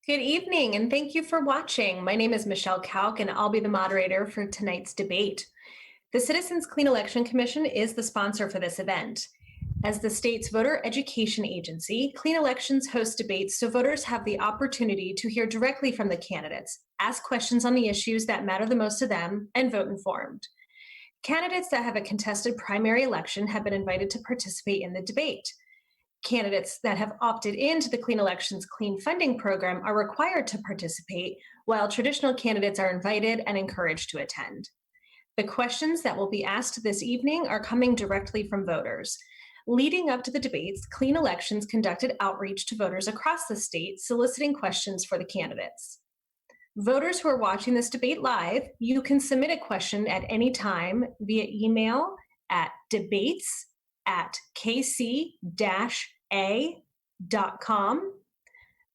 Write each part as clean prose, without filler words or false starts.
Good evening, and thank you for watching. My name is Michelle Kauk, and I'll be the moderator for tonight's debate. The Citizens Clean Election Commission is the sponsor for this event. As the state's voter education agency, Clean Elections hosts debates so voters have the opportunity to hear directly from the candidates, ask questions on the issues that matter the most to them, and vote informed. Candidates that have a contested primary election have been invited to participate in the debate. Candidates that have opted into the Clean Elections Clean Funding Program are required to participate, while traditional candidates are invited and encouraged to attend. The questions that will be asked this evening are coming directly from voters. Leading up to the debates, Clean Elections conducted outreach to voters across the state, soliciting questions for the candidates. Voters who are watching this debate live, you can submit a question at any time via email at debates@kc-a.com,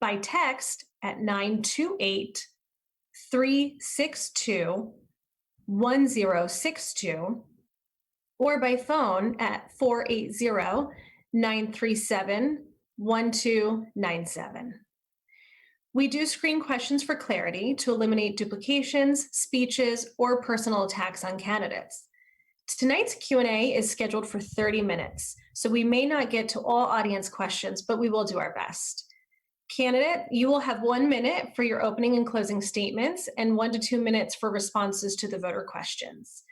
by text at 928-362-1062, or by phone at 480-937-1297. We do screen questions for clarity to eliminate duplications, speeches, or personal attacks on candidates. Tonight's Q&A is scheduled for 30 minutes, so we may not get to all audience questions, but we will do our best. Candidate, you will have 1 minute for your opening and closing statements and 1 to 2 minutes for responses to the voter questions.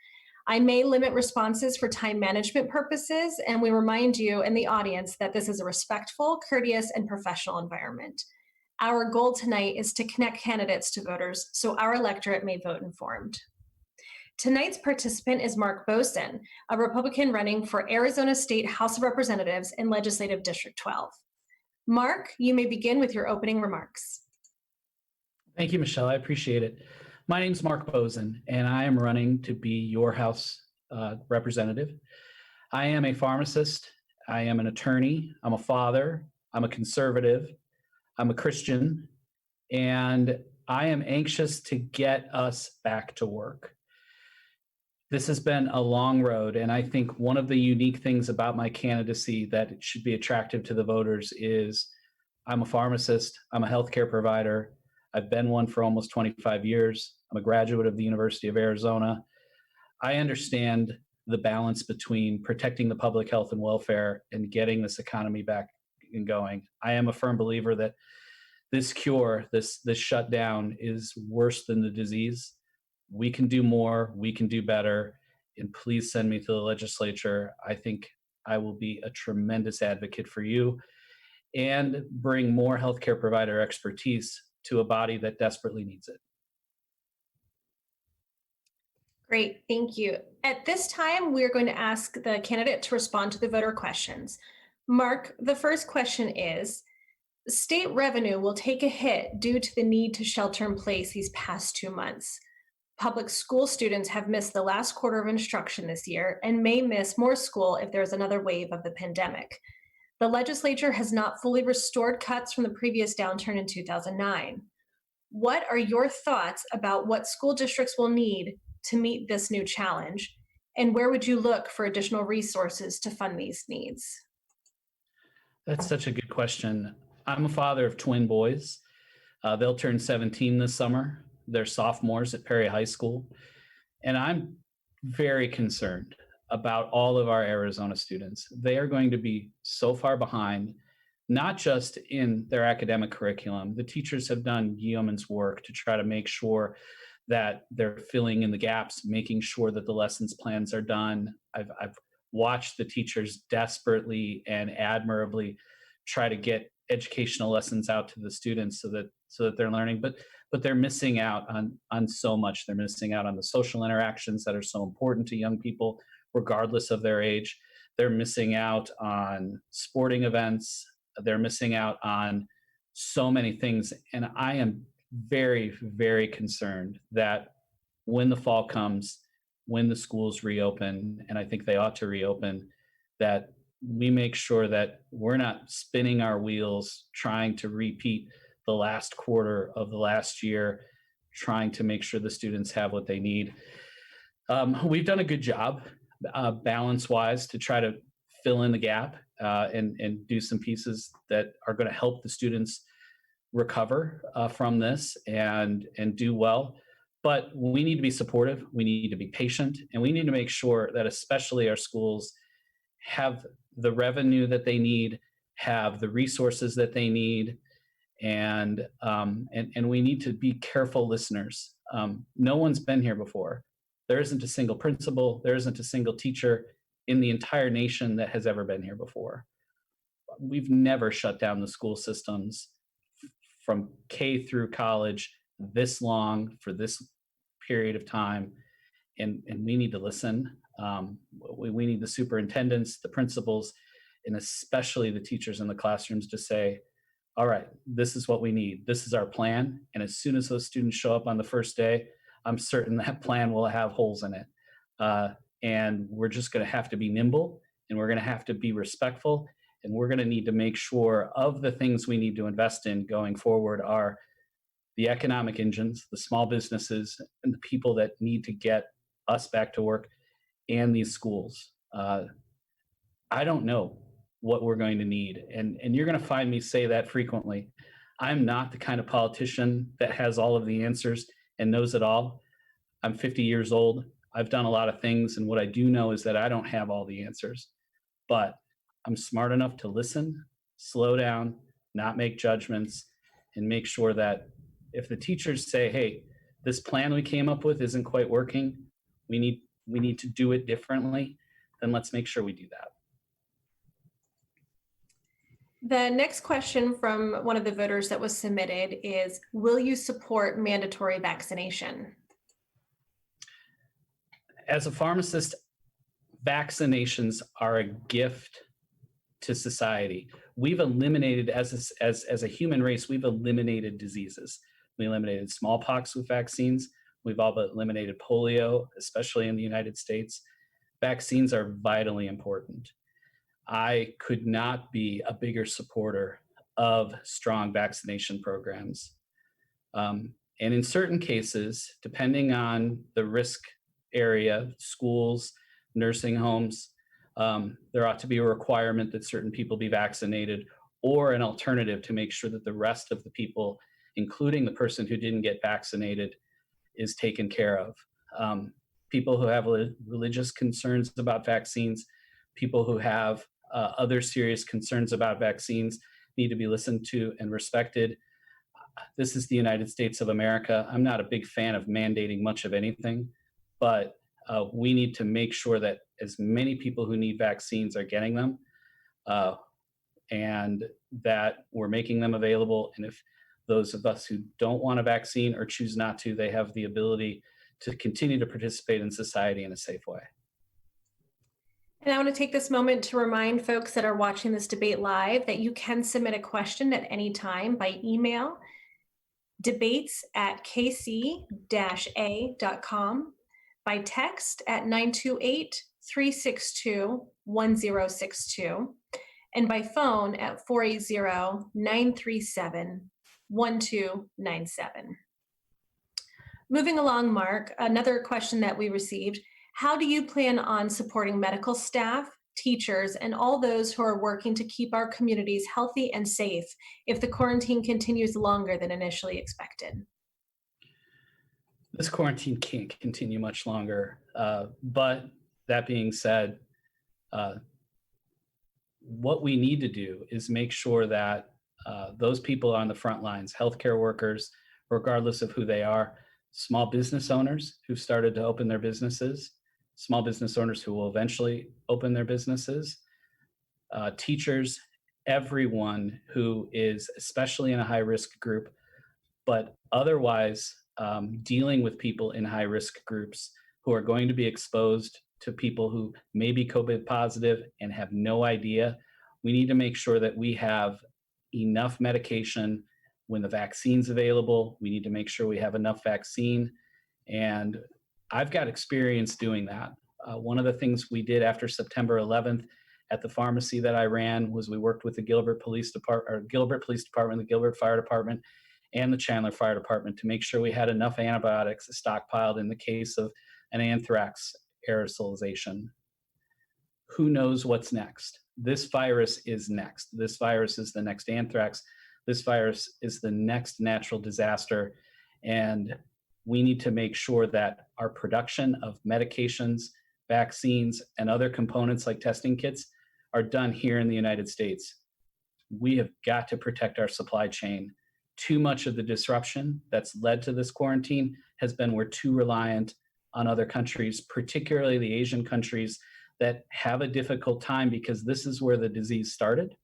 I may limit responses for time management purposes, and we remind you and the audience that this is a respectful, courteous, and professional environment. Our goal tonight is to connect candidates to voters so our electorate may vote informed. Tonight's participant is Mark Boesen, a Republican running for Arizona State House of Representatives in Legislative District 12. Mark, you may begin with your opening remarks. Thank you, Michelle. I appreciate it. My name's Mark Boesen, and I am running to be your House representative. I am a pharmacist. I am an attorney. I'm a father. I'm a conservative. I'm a Christian, and I am anxious to get us back to work. This has been a long road, and I think one of the unique things about my candidacy that should be attractive to the voters is I'm a pharmacist, I'm a healthcare provider, I've been one for almost 25 years, I'm a graduate of the University of Arizona. I understand the balance between protecting the public health and welfare and getting this economy back and going. I am a firm believer that this cure, this shutdown is worse than the disease. We can do more, we can do better, and please send me to the legislature. I think I will be a tremendous advocate for you and bring more healthcare provider expertise to a body that desperately needs it. Great, thank you. At this time, we're going to ask the candidate to respond to the voter questions. Mark, the first question is, state revenue will take a hit due to the need to shelter in place these past 2 months. Public school students have missed the last quarter of instruction this year and may miss more school if there's another wave of the pandemic. The legislature has not fully restored cuts from the previous downturn in 2009. What are your thoughts about what school districts will need to meet this new challenge? And where would you look for additional resources to fund these needs? That's such a good question. I'm a father of twin boys. They'll turn 17 this summer. They're sophomores at Perry High School. And I'm very concerned about all of our Arizona students. They are going to be so far behind, not just in their academic curriculum. The teachers have done yeoman's work to try to make sure that they're filling in the gaps, making sure that the lessons plans are done. I've watched the teachers desperately and admirably try to get educational lessons out to the students so that they're learning, but they're missing out on so much. They're missing out on the social interactions that are so important to young people, regardless of their age. They're missing out on sporting events. They're missing out on so many things. And I am very, very concerned that when the fall comes, when the schools reopen, and I think they ought to reopen, that we make sure that we're not spinning our wheels trying to repeat the last quarter of the last year, trying to make sure the students have what they need. We've done a good job balance-wise to try to fill in the gap and do some pieces that are going to help the students recover from this and do well. But we need to be supportive. We need to be patient, and we need to make sure that especially our schools have the revenue that they need, have the resources that they need, and we need to be careful listeners. No one's been here before. There isn't a single principal, there isn't a single teacher in the entire nation that has ever been here before. We've never shut down the school systems from K through college this long for this period of time, and we need to listen. We need the superintendents, the principals, and especially the teachers in the classrooms to say, all right, this is what we need. This is our plan. And as soon as those students show up on the first day, I'm certain that plan will have holes in it. And we're just going to have to be nimble, and we're going to have to be respectful. And we're going to need to make sure of the things we need to invest in going forward are the economic engines, the small businesses, and the people that need to get us back to work, and these schools. I don't know what we're going to need. And you're going to find me say that frequently. I'm not the kind of politician that has all of the answers and knows it all. I'm 50 years old. I've done a lot of things. And what I do know is that I don't have all the answers, but I'm smart enough to listen, slow down, not make judgments, and make sure that if the teachers say, hey, this plan we came up with isn't quite working, we need to do it differently, then let's make sure we do that. The next question from one of the voters that was submitted is, will you support mandatory vaccination? As a pharmacist, vaccinations are a gift to society. We've eliminated, as a human race, we've eliminated diseases. We eliminated smallpox with vaccines. We've all but eliminated polio, especially in the United States. Vaccines are vitally important. I could not be a bigger supporter of strong vaccination programs. And in certain cases, depending on the risk area, schools, nursing homes, there ought to be a requirement that certain people be vaccinated, or an alternative to make sure that the rest of the people, including the person who didn't get vaccinated, is taken care of. People who have religious concerns about vaccines, people who have other serious concerns about vaccines need to be listened to and respected. This is the United States of America. I'm not a big fan of mandating much of anything, but we need to make sure that as many people who need vaccines are getting them, and that we're making them available. And if those of us who don't want a vaccine or choose not to, they have the ability to continue to participate in society in a safe way. And I want to take this moment to remind folks that are watching this debate live that you can submit a question at any time by email, debates@kc-a.com, by text at 928-362-1062, and by phone at 480-937-1297. Moving along, Mark, another question that we received: how do you plan on supporting medical staff, teachers, and all those who are working to keep our communities healthy and safe if the quarantine continues longer than initially expected? This quarantine can't continue much longer. But that being said, what we need to do is make sure that those people on the front lines, healthcare workers, regardless of who they are, small business owners who've started to open their businesses, small business owners who will eventually open their businesses, teachers, everyone who is especially in a high-risk group, but otherwise dealing with people in high-risk groups who are going to be exposed to people who may be COVID positive and have no idea. We need to make sure that we have enough medication when the vaccine's available. We need to make sure we have enough vaccine. And I've got experience doing that. One of the things we did after September 11th at the pharmacy that I ran was we worked with the Gilbert Police Department, the Gilbert Fire Department, and the Chandler Fire Department to make sure we had enough antibiotics stockpiled in the case of an anthrax aerosolization. Who knows what's next? This virus is next. This virus is the next anthrax. This virus is the next natural disaster, and we need to make sure that our production of medications, vaccines, and other components like testing kits are done here in the United States. We have got to protect our supply chain. Too much of the disruption that's led to this quarantine has been we're too reliant on other countries, particularly the Asian countries that have a difficult time because this is where the disease started.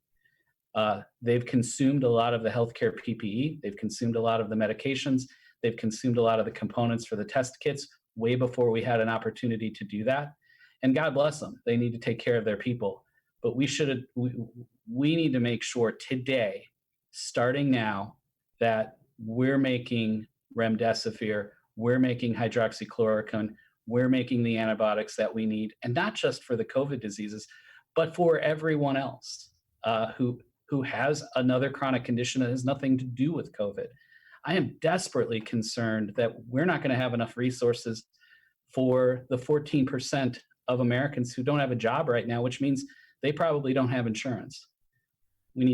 They've consumed a lot of the healthcare PPE, they've consumed a lot of the medications, they've consumed a lot of the components for the test kits way before we had an opportunity to do that. And God bless them, they need to take care of their people. But we need to make sure today, starting now, that we're making remdesivir, we're making hydroxychloroquine, we're making the antibiotics that we need, and not just for the COVID diseases, but for everyone else who has another chronic condition that has nothing to do with COVID. I am desperately concerned that we're not going to have enough resources for the 14% of Americans who don't have a job right now, which means they probably don't have insurance. We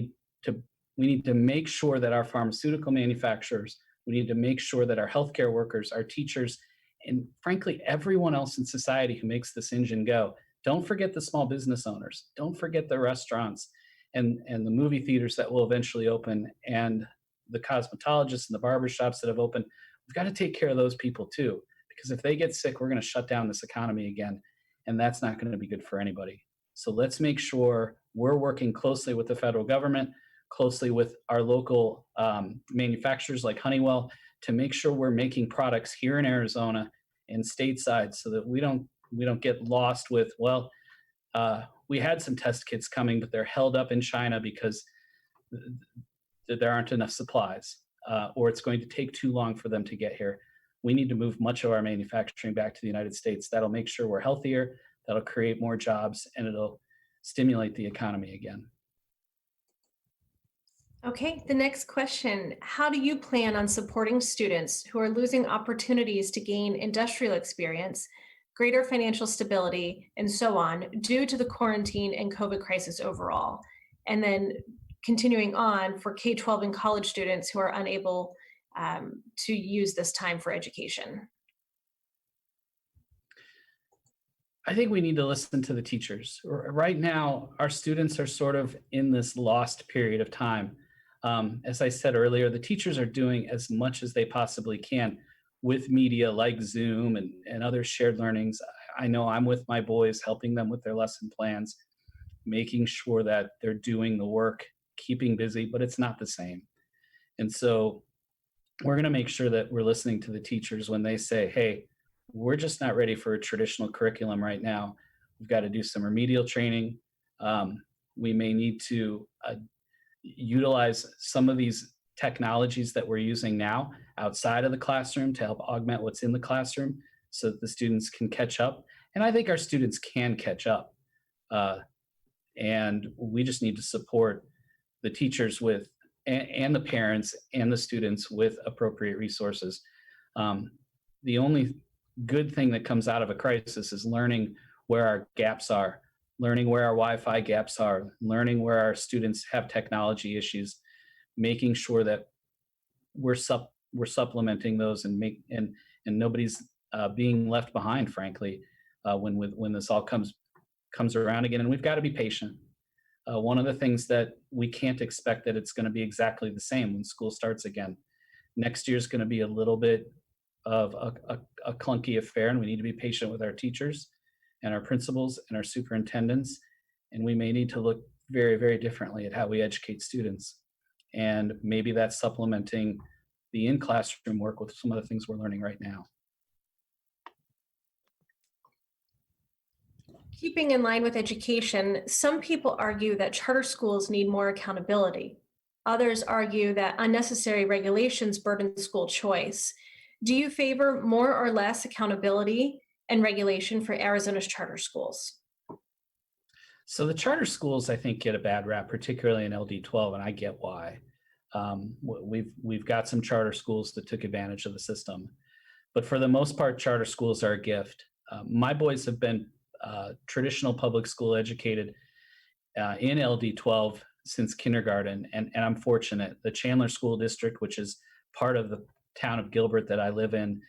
need to make sure that our pharmaceutical manufacturers, we need to make sure that our healthcare workers, our teachers, and frankly, everyone else in society who makes this engine go. Don't forget the small business owners. Don't forget the restaurants and the movie theaters that will eventually open, and the cosmetologists and the barbershops that have opened. We've got to take care of those people too, because if they get sick, we're going to shut down this economy again, and that's not going to be good for anybody. So let's make sure we're working closely with the federal government, closely with our local manufacturers like Honeywell, to make sure we're making products here in Arizona and stateside, so that we don't get lost with, we had some test kits coming, but they're held up in China because there aren't enough supplies, or it's going to take too long for them to get here. We need to move much of our manufacturing back to the United States. That'll make sure we're healthier, that'll create more jobs, and it'll stimulate the economy again. Okay, the next question. How do you plan on supporting students who are losing opportunities to gain industrial experience, greater financial stability, and so on due to the quarantine and COVID crisis overall? And then continuing on for K-12 and college students who are unable to use this time for education. I think we need to listen to the teachers. Right now, our students are sort of in this lost period of time. As I said earlier, the teachers are doing as much as they possibly can with media like Zoom and other shared learnings. I know I'm with my boys, helping them with their lesson plans, making sure that they're doing the work, keeping busy, but it's not the same. And so we're going to make sure that we're listening to the teachers when they say, hey, we're just not ready for a traditional curriculum right now. We've got to do some remedial training. We may need to utilize some of these technologies that we're using now outside of the classroom to help augment what's in the classroom so that the students can catch up. And I think our students can catch up. And we just need to support the teachers with, and the parents and the students with appropriate resources. The only good thing that comes out of a crisis is learning where our gaps are, learning where our Wi-Fi gaps are, learning where our students have technology issues, making sure that we're supplementing those and nobody's being left behind, frankly, when this all comes around again. And we've got to be patient. One of the things that we can't expect that it's going to be exactly the same when school starts again. Next year is going to be a little bit of a clunky affair, and we need to be patient with our teachers and our principals and our superintendents. And we may need to look very, very differently at how we educate students. And maybe that's supplementing the in-classroom work with some of the things we're learning right now. Keeping in line with education, some people argue that charter schools need more accountability. Others argue that unnecessary regulations burden school choice. Do you favor more or less accountability and regulation for Arizona's charter schools? So the charter schools, I think, get a bad rap, particularly in LD12, and I get why. We've got some charter schools that took advantage of the system, but for the most part, charter schools are a gift. My boys have been traditional public school educated in LD12 since kindergarten, and I'm fortunate. The Chandler School District, which is part of the town of Gilbert that I live in,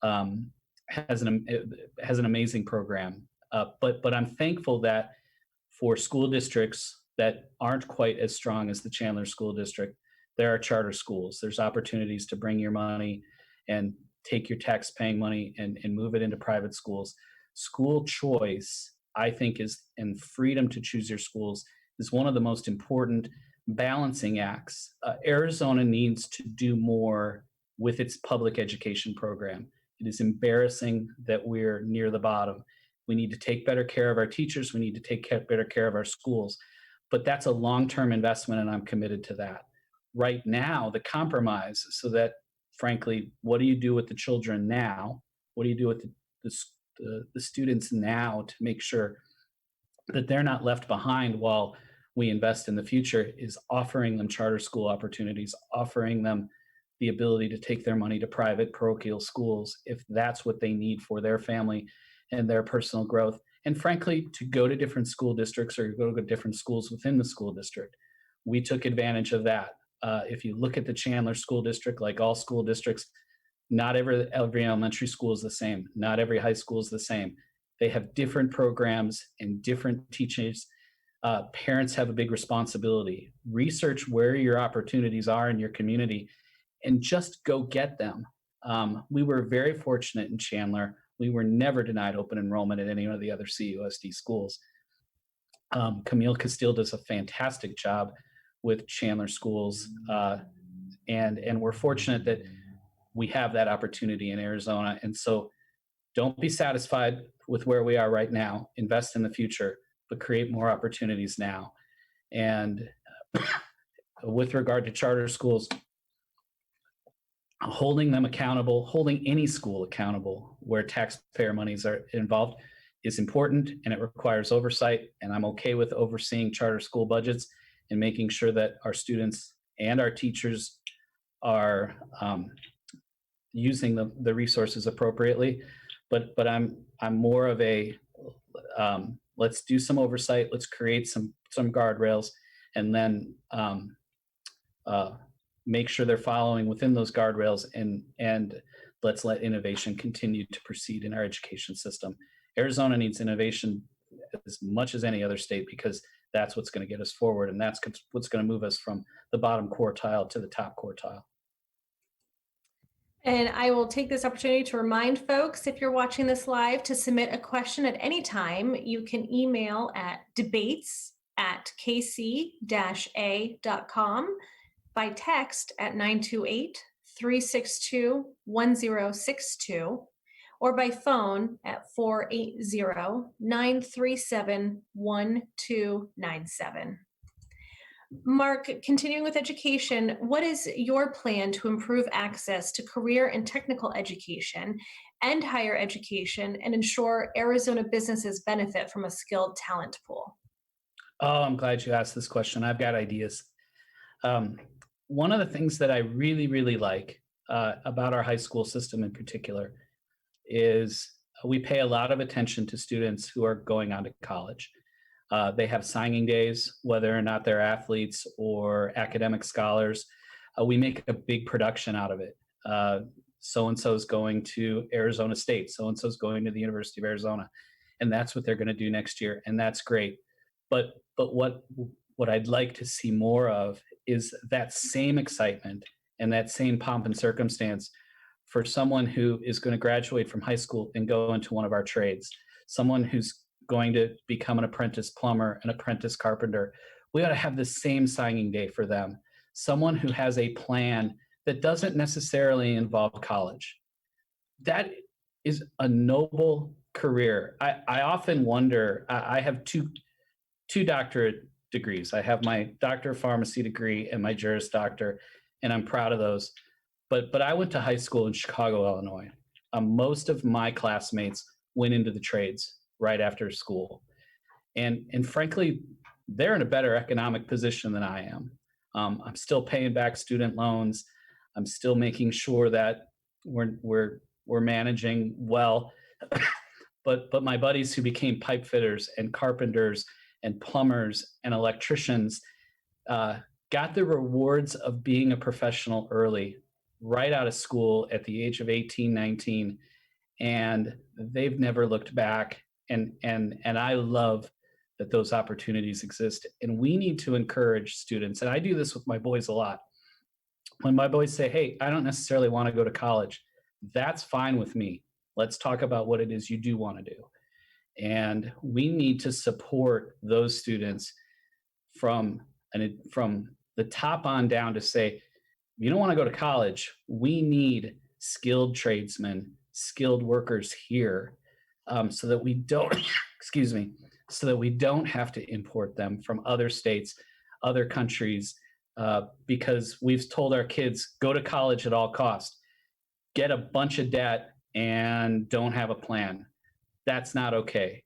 um, has an amazing program. But I'm thankful that for school districts that aren't quite as strong as the Chandler School District, there are charter schools. There's opportunities to bring your money and take your tax paying money and move it into private schools. School choice, I think, and freedom to choose your schools is one of the most important balancing acts. Arizona needs to do more with its public education program. It is embarrassing that we're near the bottom. We need to take better care of our teachers. We need to take better care of our schools. But that's a long-term investment, and I'm committed to that. Right now, the compromise, so that, frankly, what do you do with the children now? What do you do with the students now to make sure that they're not left behind while we invest in the future, is offering them charter school opportunities, offering them the ability to take their money to private parochial schools if that's what they need for their family and their personal growth. And frankly, to go to different school districts or go to different schools within the school district. We took advantage of that. If you look at the Chandler School District, like all school districts, not every elementary school is the same. Not every high school is the same. They have different programs and different teachings. Parents have a big responsibility. Research where your opportunities are in your community and just go get them. We were very fortunate in Chandler. We were never denied open enrollment at any of the other CUSD schools. Camille Castile does a fantastic job with Chandler schools, and we're fortunate that we have that opportunity in Arizona. And so don't be satisfied with where we are right now. Invest in the future, but create more opportunities now. And with regard to charter schools, holding them accountable, holding any school accountable where taxpayer monies are involved is important, and it requires oversight. And I'm okay with overseeing charter school budgets and making sure that our students and our teachers are using the resources appropriately. But I'm more of a let's do some oversight, let's create some guardrails, and then make sure they're following within those guardrails, and let's let innovation continue to proceed in our education system. Arizona needs innovation as much as any other state, because that's what's going to get us forward, and that's what's going to move us from the bottom quartile to the top quartile. And I will take this opportunity to remind folks, if you're watching this live, to submit a question at any time. You can email at debates@kc-a.com, by text at 928-362-1062, or by phone at 480-937-1297. Mark, continuing with education, what is your plan to improve access to career and technical education and higher education and ensure Arizona businesses benefit from a skilled talent pool? Oh, I'm glad you asked this question. I've got ideas. One of the things that I really, really like about our high school system in particular is we pay a lot of attention to students who are going on to college. They have signing days, whether or not they're athletes or academic scholars. We make a big production out of it. So-and-so is going to Arizona State. So-and-so is going to the University of Arizona. And that's what they're going to do next year. And that's great. But what I'd like to see more of is that same excitement and that same pomp and circumstance for someone who is going to graduate from high school and go into one of our trades, someone who's going to become an apprentice plumber, an apprentice carpenter. We ought to have the same signing day for them. Someone who has a plan that doesn't necessarily involve college. That is a noble career. I often wonder, I have two doctorate degrees. I have my Doctor of Pharmacy degree and my Juris Doctor, and I'm proud of those. But I went to high school in Chicago, Illinois. Most of my classmates went into the trades right after school. And frankly, they're in a better economic position than I am. I'm still paying back student loans. I'm still making sure that we're managing well. But my buddies who became pipe fitters and carpenters and plumbers and electricians, got the rewards of being a professional early, right out of school at the age of 18, 19, and they've never looked back. And I love that those opportunities exist. And we need to encourage students. And I do this with my boys a lot. When my boys say, "Hey, I don't necessarily want to go to college," that's fine with me. Let's talk about what it is you do want to do. And we need to support those students from the top on down to say, you don't want to go to college. We need skilled tradesmen, skilled workers here, so that we don't, excuse me, so that we don't have to import them from other states, other countries, because we've told our kids, go to college at all costs, get a bunch of debt, and don't have a plan. That's not okay.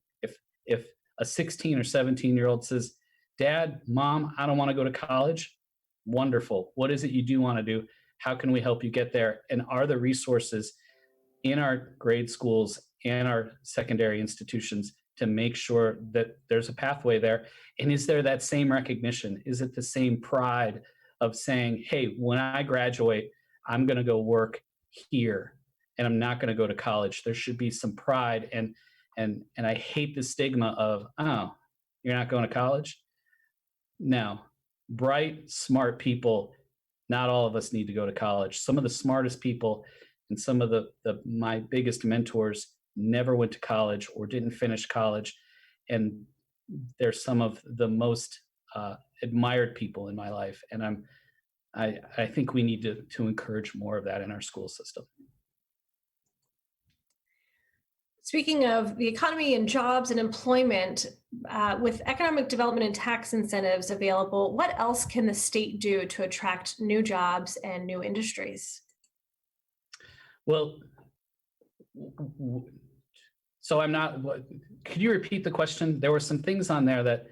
If a 16 or 17-year-old says, "Dad, Mom, I don't want to go to college," wonderful. What is it you do want to do? How can we help you get there? And are the resources in our grade schools and our secondary institutions to make sure that there's a pathway there? And is there that same recognition? Is it the same pride of saying, "Hey, when I graduate, I'm going to go work here and I'm not going to go to college"? There should be some pride. And I hate the stigma of, "Oh, you're not going to college?" No. Bright, smart people, not all of us need to go to college. Some of the smartest people and some of the my biggest mentors never went to college or didn't finish college. And they're some of the most admired people in my life. And I think we need to encourage more of that in our school system. Speaking of the economy and jobs and employment, with economic development and tax incentives available, what else can the state do to attract new jobs and new industries? Well, so I'm not. Could you repeat the question? There were some things on there that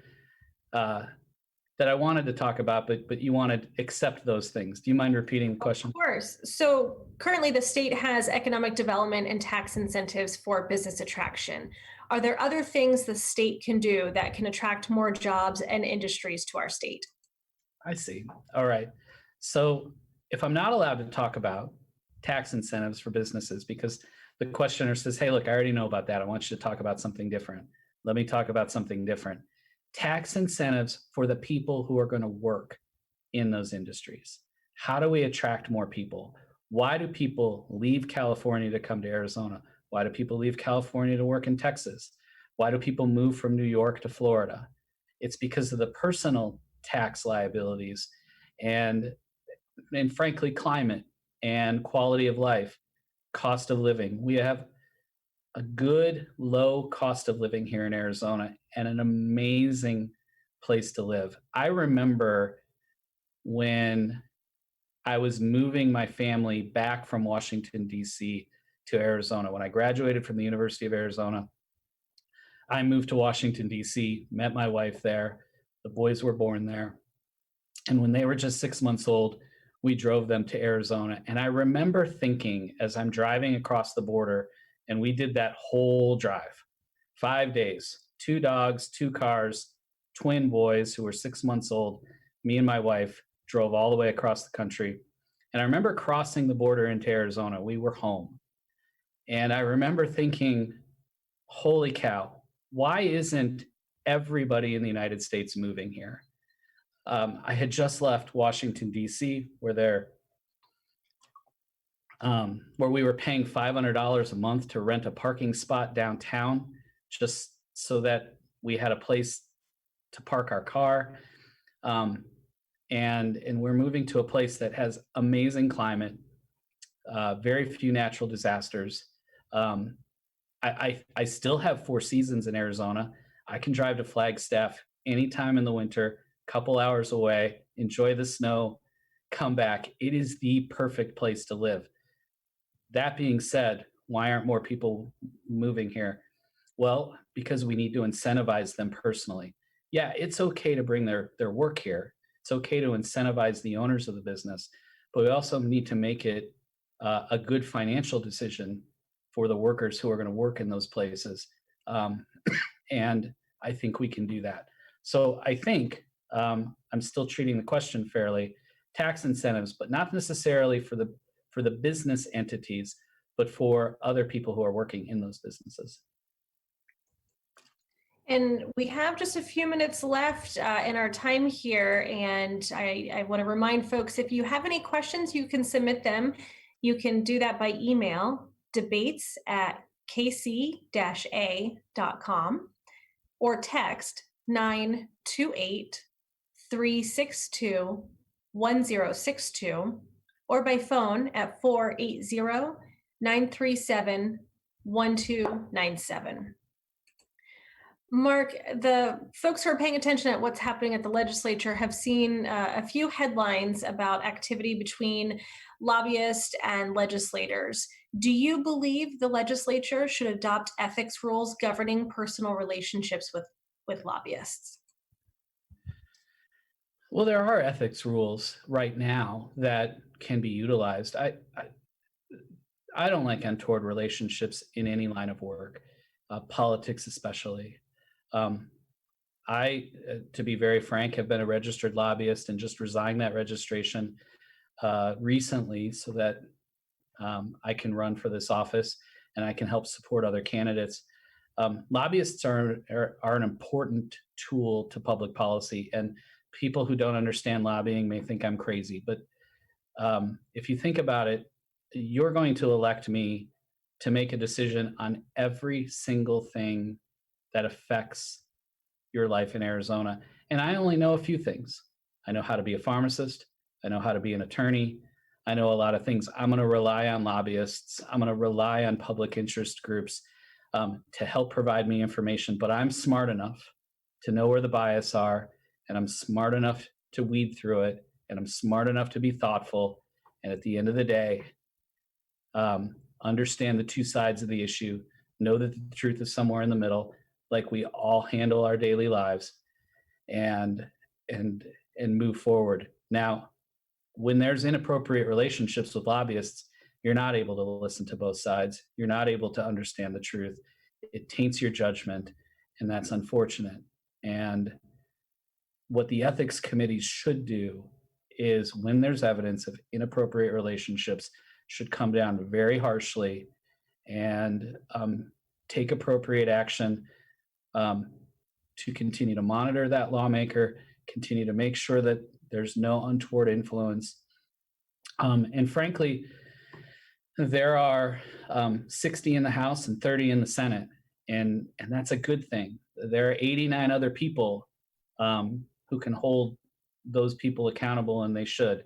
that I wanted to talk about, but you wanted to accept those things. Do you mind repeating the question? Of course. So currently, the state has economic development and tax incentives for business attraction. Are there other things the state can do that can attract more jobs and industries to our state? I see. All right. So if I'm not allowed to talk about tax incentives for businesses because the questioner says, "Hey, look, I already know about that. I want you to talk about something different." Let me talk about something different. Tax incentives for the people who are going to work in those industries. How do we attract more people? Why do people leave California to come to Arizona? Why do people leave California to work in Texas? Why do people move from New York to Florida? It's because of the personal tax liabilities and frankly climate and quality of life, cost of living. We have a good low cost of living here in Arizona and an amazing place to live. I remember when I was moving my family back from Washington, D.C. to Arizona. When I graduated from the University of Arizona, I moved to Washington, D.C., met my wife there. The boys were born there. And when they were just 6 months old, we drove them to Arizona. And I remember thinking as I'm driving across the border, and we did that whole drive, 5 days, 2 dogs, 2 cars, twin boys who were 6 months old. Me and my wife drove all the way across the country. And I remember crossing the border into Arizona. We were home. And I remember thinking, holy cow, why isn't everybody in the United States moving here? I had just left Washington, D.C., where we were paying $500 a month to rent a parking spot downtown just so that we had a place to park our car. And we're moving to a place that has amazing climate, very few natural disasters. I still have 4 seasons in Arizona. I can drive to Flagstaff anytime in the winter, couple hours away, enjoy the snow, come back. It is the perfect place to live. That being said, why aren't more people moving here? Well, because we need to incentivize them personally. Yeah, it's okay to bring their work here. It's okay to incentivize the owners of the business, but we also need to make it a good financial decision for the workers who are going to work in those places. And I think we can do that. So I think I'm still treating the question fairly. Tax incentives, but not necessarily for the business entities, but for other people who are working in those businesses. And we have just a few minutes left in our time here. And I want to remind folks, if you have any questions, you can submit them. You can do that by email, debates@kc-a.com, or text 928-362-1062, or by phone at 480-937-1297. Mark, the folks who are paying attention at what's happening at the legislature have seen a few headlines about activity between lobbyists and legislators. Do you believe the legislature should adopt ethics rules governing personal relationships with lobbyists? Well, there are ethics rules right now that can be utilized. I don't like untoward relationships in any line of work, politics especially. Um, to be very frank, have been a registered lobbyist and just resigned that registration recently so that I can run for this office and I can help support other candidates. Lobbyists are an important tool to public policy, and people who don't understand lobbying may think I'm crazy, but if you think about it, you're going to elect me to make a decision on every single thing that affects your life in Arizona. And I only know a few things. I know how to be a pharmacist. I know how to be an attorney. I know a lot of things. I'm going to rely on lobbyists. I'm going to rely on public interest groups to help provide me information. But I'm smart enough to know where the bias are, and I'm smart enough to weed through it, and I'm smart enough to be thoughtful. And at the end of the day, understand the two sides of the issue, know that the truth is somewhere in the middle, like we all handle our daily lives, and move forward. Now, when there's inappropriate relationships with lobbyists, you're not able to listen to both sides. You're not able to understand the truth. It taints your judgment, and that's unfortunate. And what the ethics committees should do is, when there's evidence of inappropriate relationships, should come down very harshly and take appropriate action to continue to monitor that lawmaker, continue to make sure that there's no untoward influence. And frankly, there are 60 in the House and 30 in the Senate, and that's a good thing. There are 89 other people who can hold those people accountable, and they should.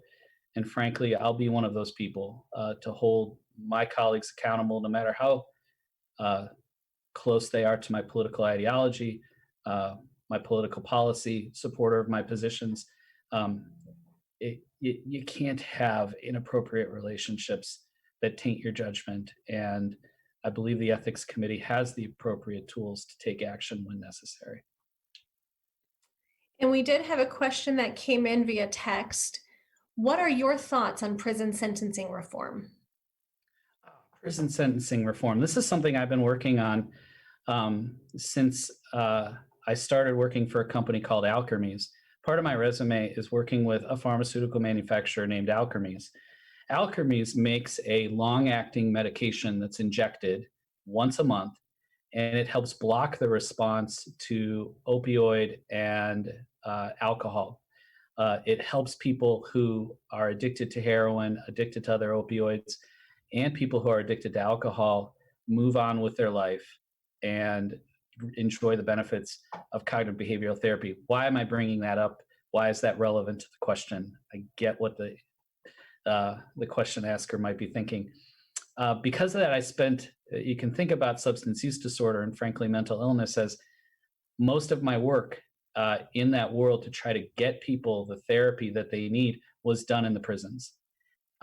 And frankly, I'll be one of those people to hold my colleagues accountable, no matter how close they are to my political ideology, my political policy, supporter of my positions. You can't have inappropriate relationships that taint your judgment. And I believe the Ethics Committee has the appropriate tools to take action when necessary. And we did have a question that came in via text. What are your thoughts on prison sentencing reform? Prison sentencing reform. This is something I've been working on since I started working for a company called Alkermes. Part of my resume is working with a pharmaceutical manufacturer named Alkermes. Alkermes makes a long-acting medication that's injected once a month, and it helps block the response to opioid and alcohol. It helps people who are addicted to heroin, addicted to other opioids, and people who are addicted to alcohol move on with their life and enjoy the benefits of cognitive behavioral therapy. Why am I bringing that up? Why is that relevant to the question? I get what the question asker might be thinking. Because of that, you can think about substance use disorder and frankly mental illness as most of my work in that world to try to get people the therapy that they need was done in the prisons.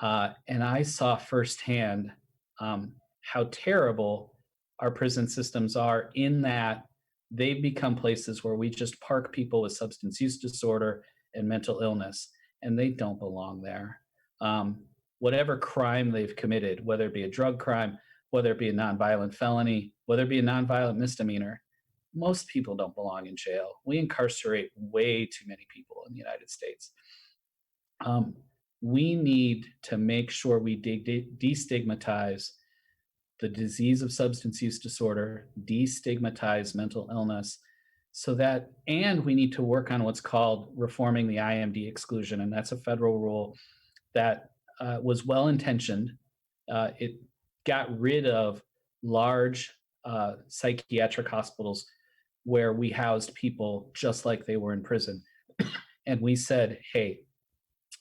And I saw firsthand how terrible our prison systems are, in that they become places where we just park people with substance use disorder and mental illness, and they don't belong there. Whatever crime they've committed, whether it be a drug crime, whether it be a nonviolent felony, whether it be a nonviolent misdemeanor, most people don't belong in jail. We incarcerate way too many people in the United States. Um, we need to make sure we destigmatize the disease of substance use disorder, destigmatize mental illness, so that, and we need to work on what's called reforming the IMD exclusion. And that's a federal rule that was well intentioned. It got rid of large psychiatric hospitals where we housed people just like they were in prison. And we said, hey,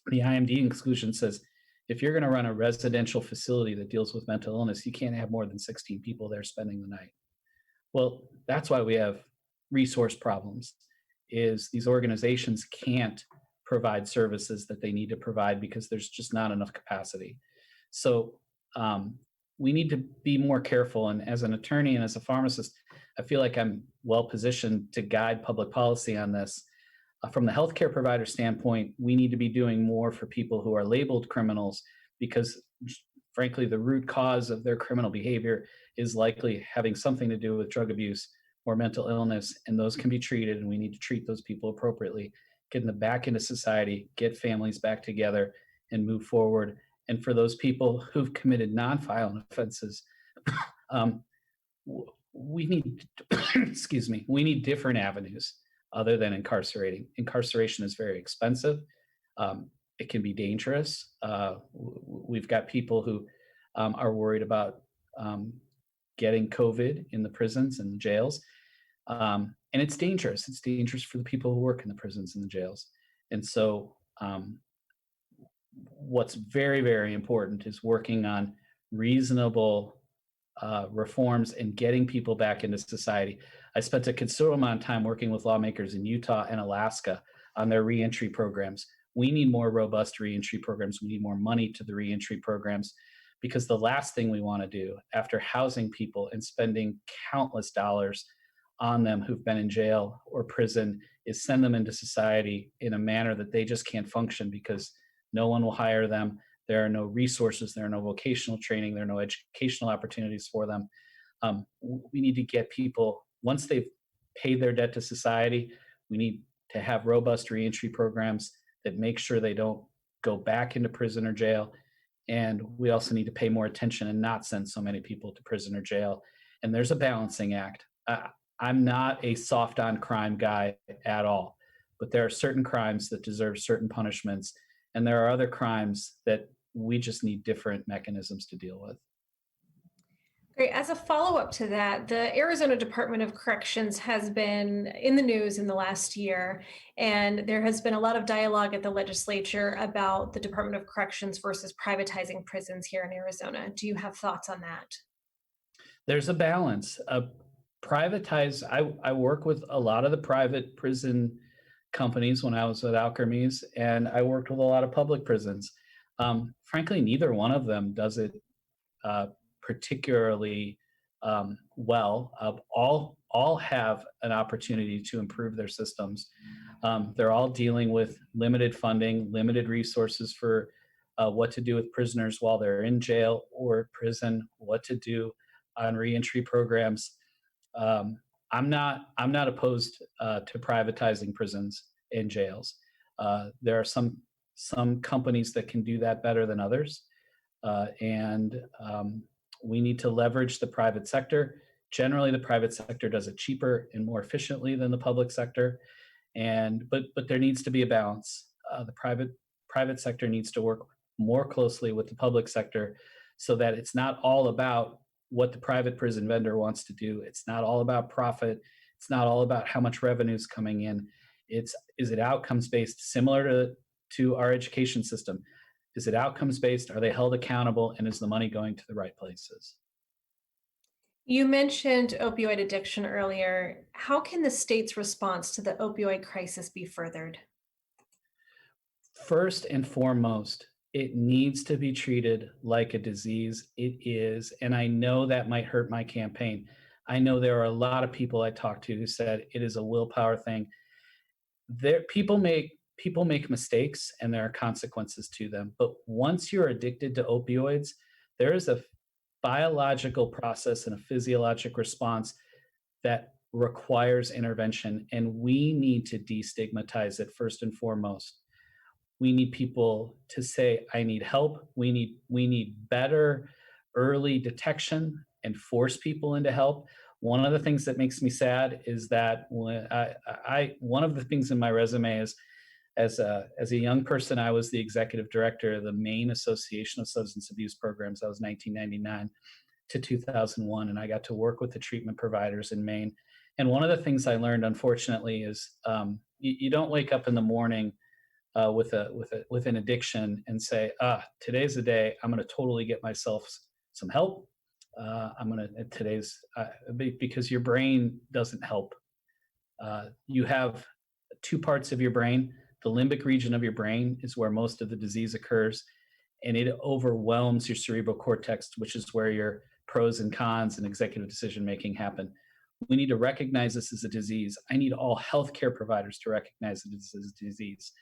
the IMD exclusion says if you're going to run a residential facility that deals with mental illness, you can't have more than 16 people there spending the night. Well, that's why we have resource problems, is these organizations can't provide services that they need to provide because there's just not enough capacity. So we need to be more careful. And as an attorney and as a pharmacist, I feel like I'm well positioned to guide public policy on this. From the healthcare provider standpoint, we need to be doing more for people who are labeled criminals because, frankly, the root cause of their criminal behavior is likely having something to do with drug abuse or mental illness, and those can be treated, and we need to treat those people appropriately, get them back into society, get families back together, and move forward. And for those people who've committed nonviolent offenses, we need, excuse me, we need different avenues other than incarcerating. Incarceration is very expensive. It can be dangerous. We've got people who are worried about getting COVID in the prisons and the jails. And it's dangerous. It's dangerous for the people who work in the prisons and the jails. And so what's very, very important is working on reasonable reforms and getting people back into society. I spent a considerable amount of time working with lawmakers in Utah and Alaska on their reentry programs. We need more robust reentry programs. We need more money to the reentry programs because the last thing we want to do after housing people and spending countless dollars on them who've been in jail or prison is send them into society in a manner that they just can't function because no one will hire them. There are no resources, there are no vocational training, there are no educational opportunities for them. We need to get people, once they've paid their debt to society, we need to have robust reentry programs that make sure they don't go back into prison or jail. And we also need to pay more attention and not send so many people to prison or jail. And there's a balancing act. I'm not a soft on crime guy at all, but there are certain crimes that deserve certain punishments. And there are other crimes that we just need different mechanisms to deal with. Great. As a follow-up to that, the Arizona Department of Corrections has been in the news in the last year, and there has been a lot of dialogue at the legislature about the Department of Corrections versus privatizing prisons here in Arizona. Do you have thoughts on that? There's a balance. I work with a lot of the private prison companies when I was with Alkermes, and I worked with a lot of public prisons. Frankly, neither one of them does it particularly well. All have an opportunity to improve their systems. They're all dealing with limited funding, limited resources for what to do with prisoners while they're in jail or prison, what to do on reentry programs. I'm not opposed to privatizing prisons and jails. There are some companies that can do that better than others, and we need to leverage the private sector. Generally, the private sector does it cheaper and more efficiently than the public sector, but there needs to be a balance. The private sector needs to work more closely with the public sector, so that it's not all about what the private prison vendor wants to do. It's not all about profit. It's not all about how much revenue is coming in. Is it outcomes based, similar to our education system? Is it outcomes based? Are they held accountable? And is the money going to the right places? You mentioned opioid addiction earlier. How can the state's response to the opioid crisis be furthered? First and foremost, it needs to be treated like a disease. It is. And I know that might hurt my campaign. I know there are a lot of people I talked to who said it is a willpower thing. People make mistakes and there are consequences to them. But once you're addicted to opioids, there is a biological process and a physiologic response that requires intervention, and we need to destigmatize it first and foremost. We need people to say, I need help. We need better early detection and force people into help. One of the things that makes me sad is that when one of the things in my resume is as a young person, I was the executive director of the Maine Association of Substance Abuse Programs. That was 1999 to 2001, and I got to work with the treatment providers in Maine. And one of the things I learned, unfortunately, is you don't wake up in the morning with an addiction and say, today's the day I'm going to totally get myself some help. Because your brain doesn't help. You have two parts of your brain. The limbic region of your brain is where most of the disease occurs, and it overwhelms your cerebral cortex, which is where your pros and cons and executive decision making happen. We need to recognize this as a disease. I need all healthcare providers to recognize this as a disease.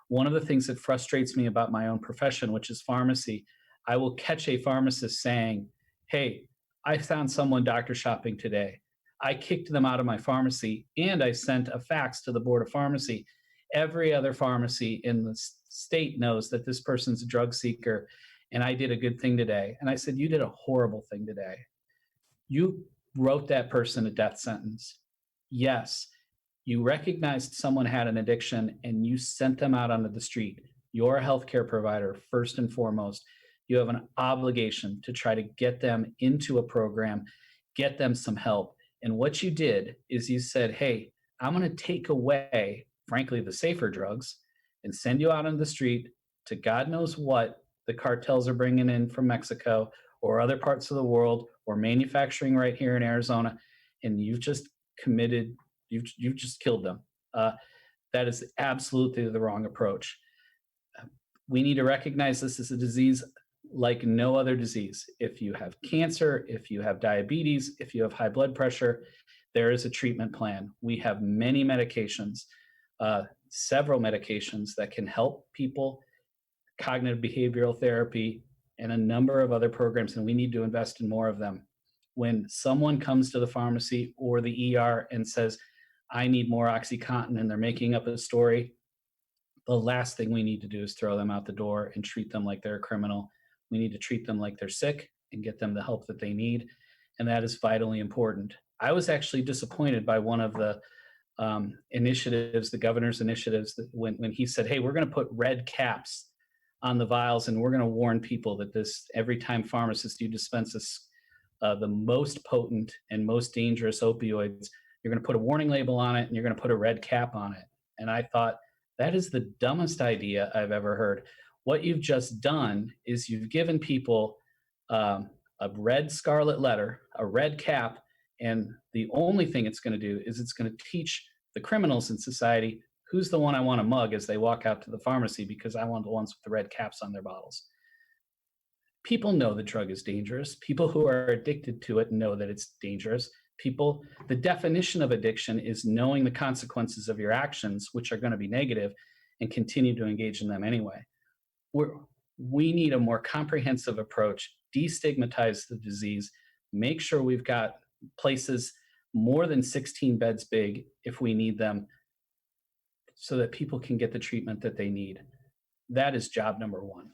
One of the things that frustrates me about my own profession, which is pharmacy, I will catch a pharmacist saying, hey, I found someone doctor shopping today. I kicked them out of my pharmacy and I sent a fax to the board of pharmacy. Every other pharmacy in the state knows that this person's a drug seeker and I did a good thing today. And I said, you did a horrible thing today. You wrote that person a death sentence. Yes, you recognized someone had an addiction and you sent them out onto the street. You're a healthcare provider, first and foremost. You have an obligation to try to get them into a program, get them some help. And what you did is you said, hey, I'm going to take away, frankly, the safer drugs and send you out on the street to God knows what the cartels are bringing in from Mexico or other parts of the world or manufacturing right here in Arizona. And you've just you've just killed them. That is absolutely the wrong approach. We need to recognize this as a disease like no other disease. If you have cancer, if you have diabetes, if you have high blood pressure, there is a treatment plan. We have many medications, several medications that can help people, cognitive behavioral therapy, and a number of other programs, and we need to invest in more of them. When someone comes to the pharmacy or the ER and says, I need more OxyContin, and they're making up a story, the last thing we need to do is throw them out the door and treat them like they're a criminal. We need to treat them like they're sick and get them the help that they need. And that is vitally important. I was actually disappointed by one of the initiatives, the governor's initiatives, that when he said, hey, we're going to put red caps on the vials and we're going to warn people that every time pharmacists you dispense the most potent and most dangerous opioids, you're going to put a warning label on it and you're going to put a red cap on it. And I thought, that is the dumbest idea I've ever heard. What you've just done is you've given people a red scarlet letter, a red cap, and the only thing it's going to do is it's going to teach the criminals in society who's the one I want to mug as they walk out to the pharmacy because I want the ones with the red caps on their bottles. People know the drug is dangerous. People who are addicted to it know that it's dangerous. The definition of addiction is knowing the consequences of your actions, which are going to be negative, and continue to engage in them anyway. We need a more comprehensive approach, destigmatize the disease, make sure we've got places more than 16 beds big if we need them, so that people can get the treatment that they need. That is job number one.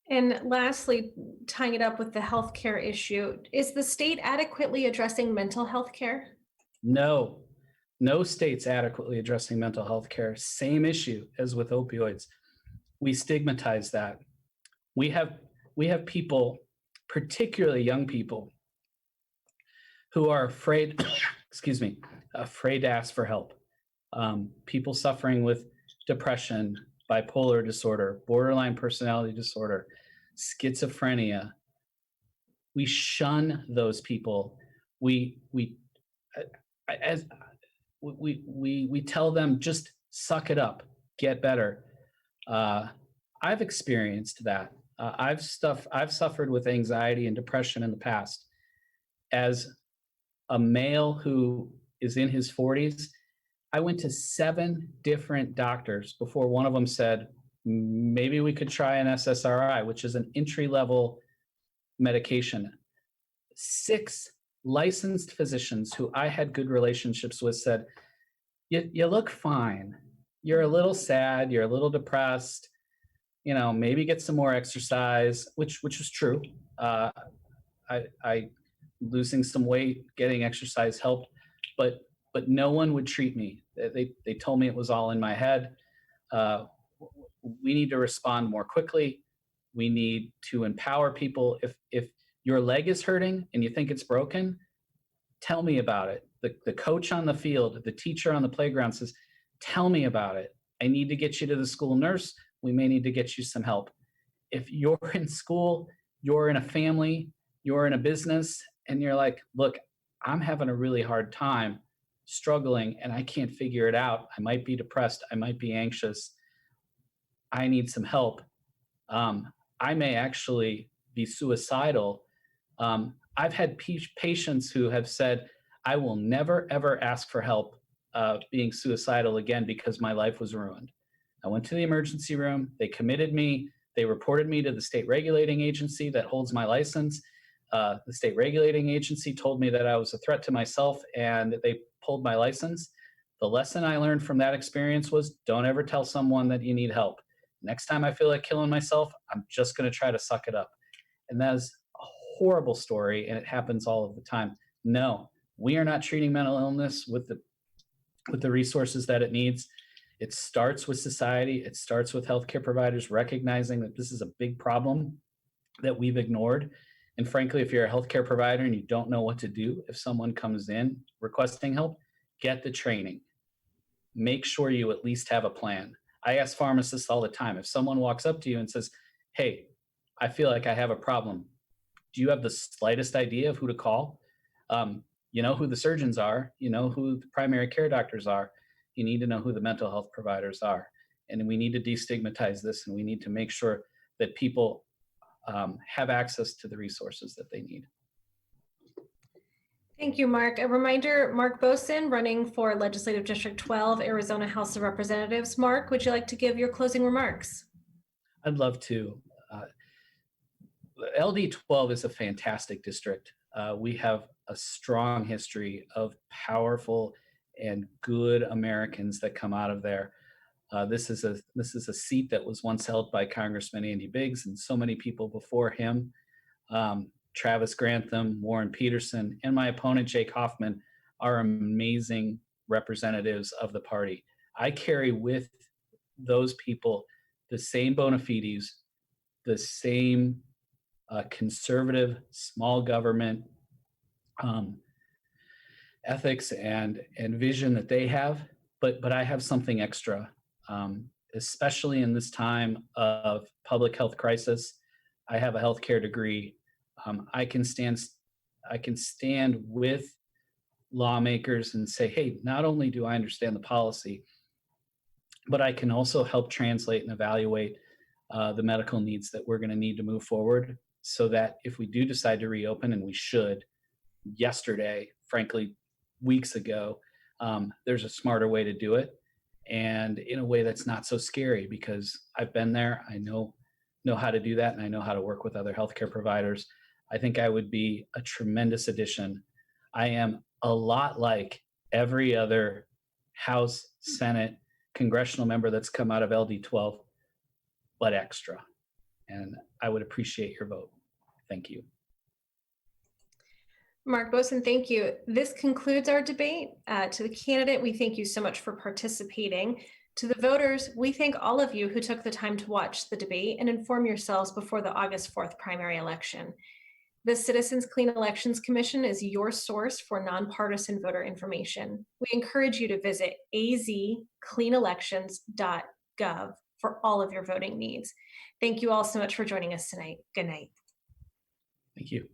And lastly, tying it up with the healthcare issue, is the state adequately addressing mental health care? No state's adequately addressing mental health care. Same issue as with opioids. We stigmatize that. We have people, particularly young people, who are afraid, afraid to ask for help. People suffering with depression, bipolar disorder, borderline personality disorder, schizophrenia. We shun those people. We tell them, just suck it up, get better. I've experienced that. I've suffered with anxiety and depression in the past. As a male who is in his 40s, I went to 7 different doctors before one of them said, maybe we could try an SSRI, which is an entry-level medication. 6 licensed physicians who I had good relationships with said, you look fine. You're a little sad. You're a little depressed. Maybe get some more exercise, which was true. Uh, I losing some weight, getting exercise helped, but no one would treat me. They told me it was all in my head. Uh, we need to respond more quickly. We need to empower people. If your leg is hurting and you think it's broken, tell me about it. The coach on the field, the teacher on the playground says, tell me about it. I need to get you to the school nurse. We may need to get you some help. If you're in school, you're in a family, you're in a business, and you're like, look, I'm having a really hard time struggling and I can't figure it out. I might be depressed. I might be anxious. I need some help. I may actually be suicidal. I've had patients who have said, I will never, ever ask for help being suicidal again because my life was ruined. I went to the emergency room. They committed me. They reported me to the state regulating agency that holds my license. The state regulating agency told me that I was a threat to myself and they pulled my license. The lesson I learned from that experience was don't ever tell someone that you need help. Next time I feel like killing myself, I'm just going to try to suck it up. And that is a horrible story, and it happens all of the time. No, we are not treating mental illness with the resources that it needs. It starts with society. It starts with healthcare providers recognizing that this is a big problem that we've ignored. And frankly, if you're a healthcare provider and you don't know what to do, if someone comes in requesting help, get the training. Make sure you at least have a plan. I ask pharmacists all the time, if someone walks up to you and says, hey, I feel like I have a problem, do you have the slightest idea of who to call? You know who the surgeons are, you know who the primary care doctors are, you need to know who the mental health providers are. And we need to destigmatize this, and we need to make sure that people have access to the resources that they need. Thank you, Mark. A reminder, Mark Boesen, running for Legislative District 12, Arizona House of Representatives. Mark, would you like to give your closing remarks? I'd love to. LD12 is a fantastic district. We have a strong history of powerful and good Americans that come out of there. This is a seat that was once held by Congressman Andy Biggs and so many people before him. Travis Grantham, Warren Peterson, and my opponent, Jake Hoffman, are amazing representatives of the party. I carry with those people the same bona fides, the same conservative, small government ethics and vision that they have, but I have something extra, especially in this time of public health crisis. I have a healthcare degree. I can stand with lawmakers and say, hey, not only do I understand the policy, but I can also help translate and evaluate the medical needs that we're going to need to move forward, so that if we do decide to reopen, and we should, yesterday, frankly, weeks ago, there's a smarter way to do it, and in a way that's not so scary, because I've been there. I know how to do that, and I know how to work with other healthcare providers. I think I would be a tremendous addition. I am a lot like every other House, Senate, congressional member that's come out of LD12, but extra. And I would appreciate your vote. Thank you. Mark Boesen, thank you. This concludes our debate. To the candidate, we thank you so much for participating. To the voters, we thank all of you who took the time to watch the debate and inform yourselves before the August 4th primary election. The Citizens Clean Elections Commission is your source for nonpartisan voter information. We encourage you to visit azcleanelections.gov for all of your voting needs. Thank you all so much for joining us tonight. Good night. Thank you.